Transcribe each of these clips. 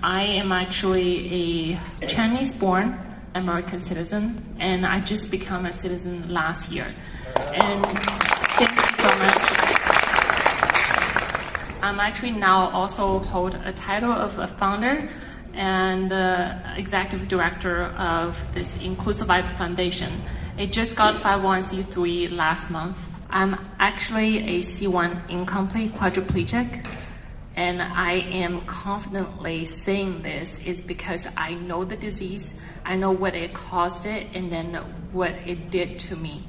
I am actually a Chinese-born American citizen, and I just became a citizen last year. And thank you so much. I'm actually now also hold a title of a founder and executive director of this Inclusive Life Foundation. It just got 501c3 last month. I'm actually a C1 incomplete quadriplegic. And I am confidently saying this is because I know the disease, I know what it caused it, and then what it did to me.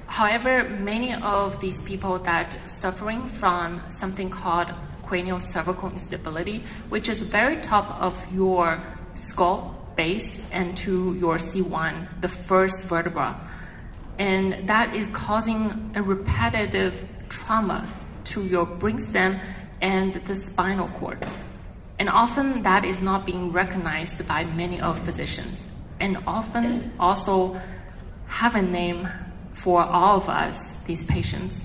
However, many of these people that suffering from something called cranial cervical instability, which is very top of your skull base and to your C1, the first vertebra. And that is causing a repetitive trauma to your brainstem and the spinal cord. And often that is not being recognized by many of physicians, and often also have a name for all of us, these patients.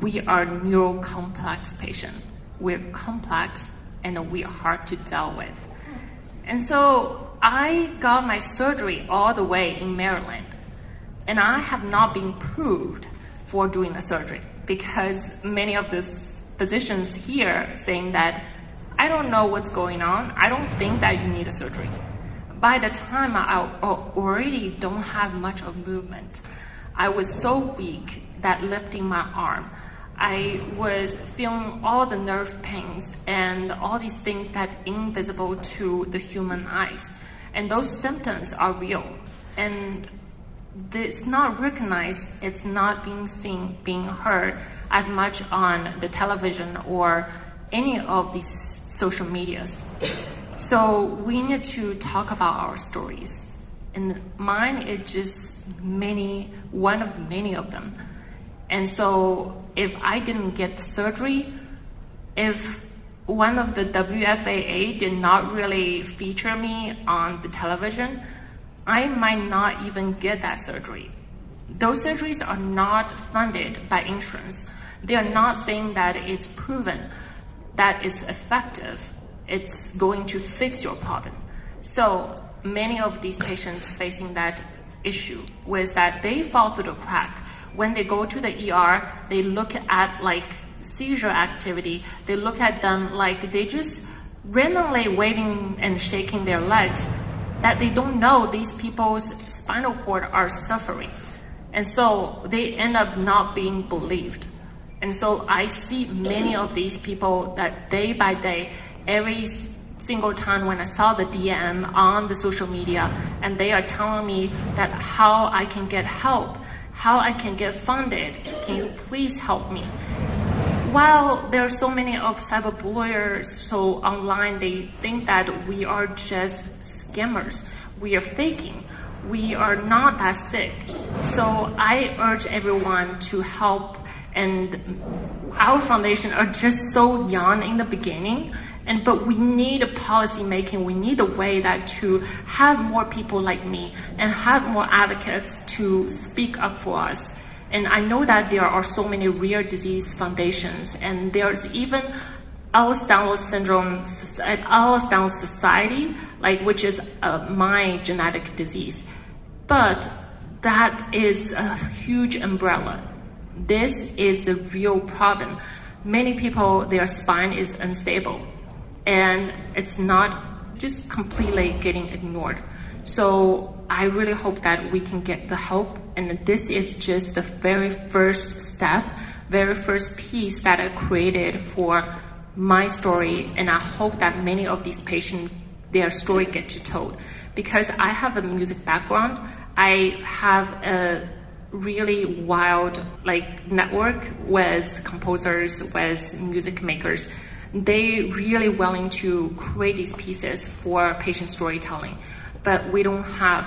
We are neuro-complex patients. We're complex and we are hard to deal with. And so I got my surgery all the way in Maryland, and I have not been approved for doing a surgery because many of these physicians here saying that, I don't know what's going on. I don't think that you need a surgery. By the time I already don't have much of movement, I was so weak that lifting my arm, I was feeling all the nerve pains and all these things that invisible to the human eyes. And those symptoms are real. And it's not recognized, it's not being seen, being heard as much on the television or any of these social medias. So we need to talk about our stories. And mine is just one of many of them. And so if I didn't get surgery, if one of the WFAA did not really feature me on the television, I might not even get that surgery. Those surgeries are not funded by insurance. They are not saying that it's proven that it's effective. It's going to fix your problem. So many of these patients facing that issue was that they fall through the crack. When they go to the ER, they look at like seizure activity. They look at them like they just randomly waving and shaking their legs, that they don't know these people's spinal cord are suffering. And so they end up not being believed. And so I see many of these people that day by day, every single time when I saw the DM on the social media, and they are telling me that how I can get help, how I can get funded, can you please help me? While there are so many of cyberbulliers, so online they think that we are just scammers, we are faking, we are not that sick. So I urge everyone to help, and our foundation are just so young in the beginning, but we need a policy making, we need a way that to have more people like me and have more advocates to speak up for us. And I know that there are so many rare disease foundations, and there's even Ehlers-Danlos syndrome, Ehlers-Danlos Society, which is my genetic disease. But that is a huge umbrella. This is the real problem. Many people, their spine is unstable, and it's not just completely getting ignored. So I really hope that we can get the help, and this is just the very first step, very first piece that I created for my story, and I hope that many of these patients, their story get to told. Because I have a music background, I have a really wild network with composers, with music makers. They really willing to create these pieces for patient storytelling. But we don't have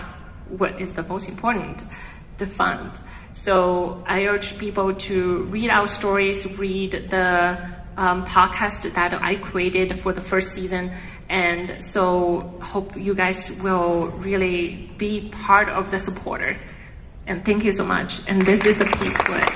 what is the most important, the fund. So I urge people to read our stories, read the podcast that I created for the first season. And so hope you guys will really be part of the supporter. And thank you so much. And this is the piece for it.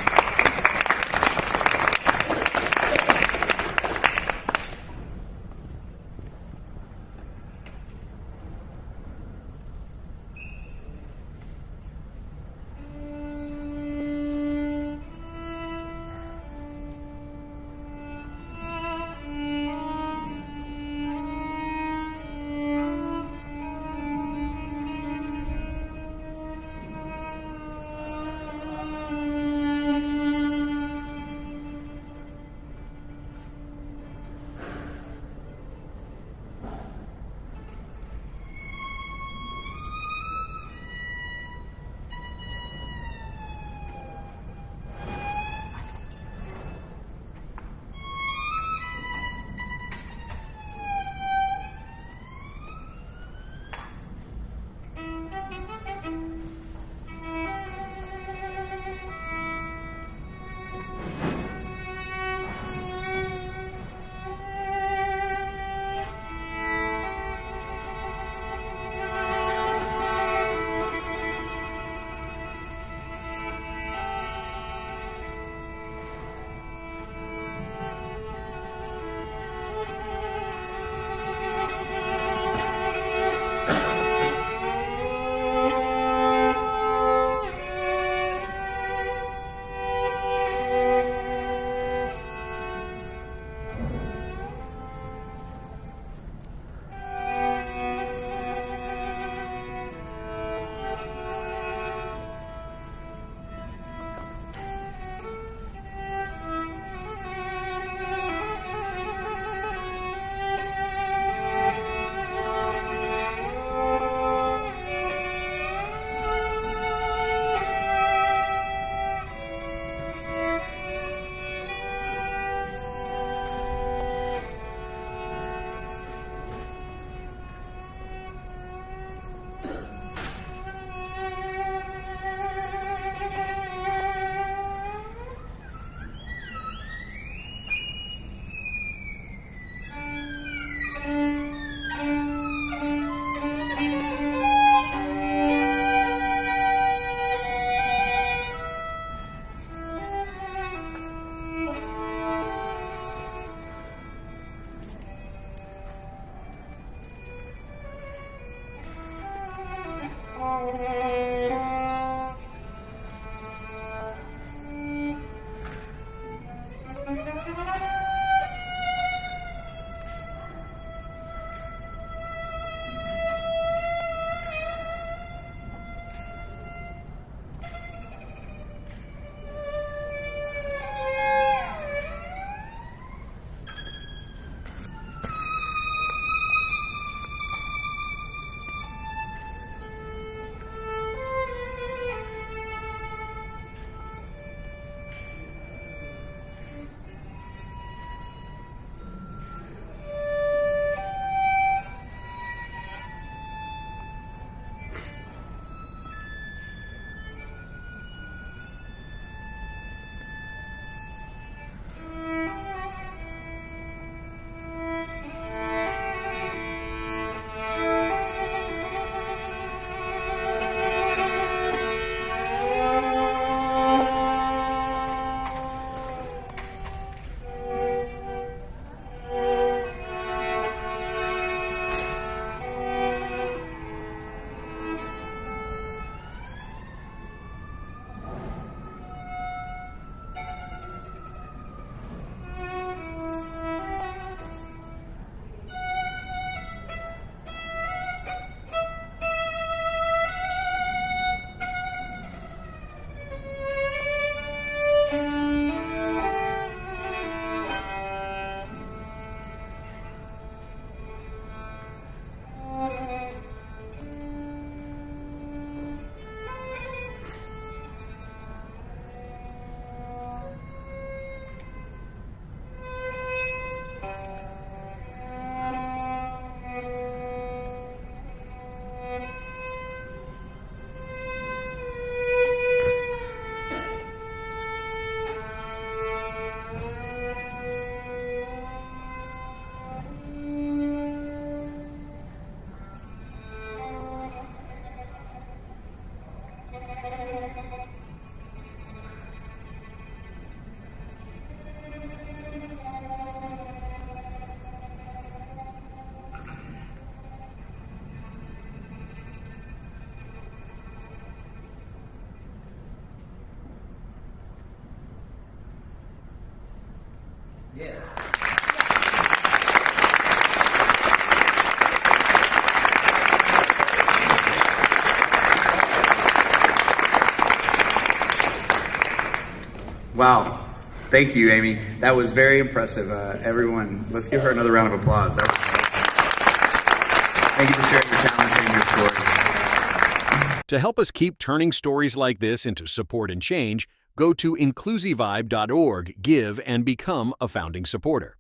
Yeah. Wow. Thank you, Amy. That was very impressive. Everyone, let's give her another round of applause. That was Thank you for sharing your talents and your story. To help us keep turning stories like this into support and change, go to inclusivibe.org, give, and become a founding supporter.